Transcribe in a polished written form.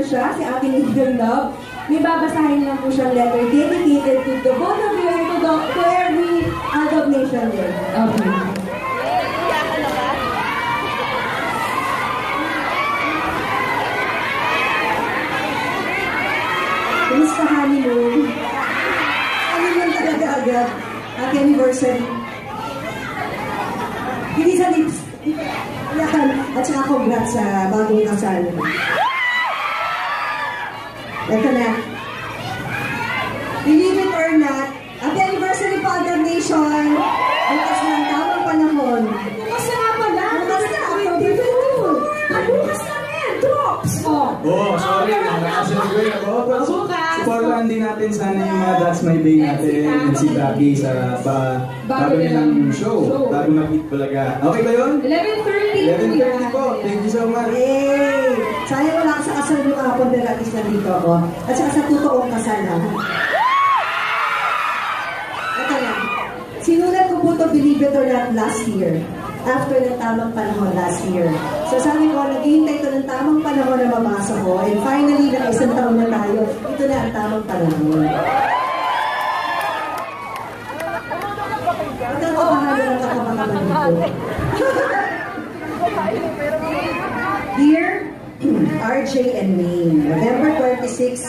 siya, si ating Eagle Love. May babasahin lang po siyang letter dedicated to the both of you and to every Adult Nation there. Okay. Kumusta honeymoon? Honeymoon talaga agad. Happy anniversary. Hindi sa lips. Yan. At saka congrats sa bagong kasal. Ito na. Believe it or not, happy anniversary po, Adult Nation. Bukas na ang tamang panahon. Bukas na nga pala. Bukas na. Bukas na rin. Drops. Oh, sorry. Nakasalagoy ako. Supportahan din natin sana yung mga That's My Bay natin and si Becky sa bago nilang show. Bago mag-hit talaga. Okay ba yun? 11:30. 11:30 po. Thank you so much. Hey! Sayang wala ka sa kasal mo kahapon dahil at least nandito ako. At saka sa totoong kasal na. Ito na. Sinulat ko po ito, believe it or not, last year. After ng tamang panahon last year. So sabi ko, naghihintay ito ng tamang panahon na mabasa ko. And finally, na isang taon na tayo, ito na ang tamang panahon. Ito ko bahalo ng kakabakaman dito. Dear RJ and Maine, November 26,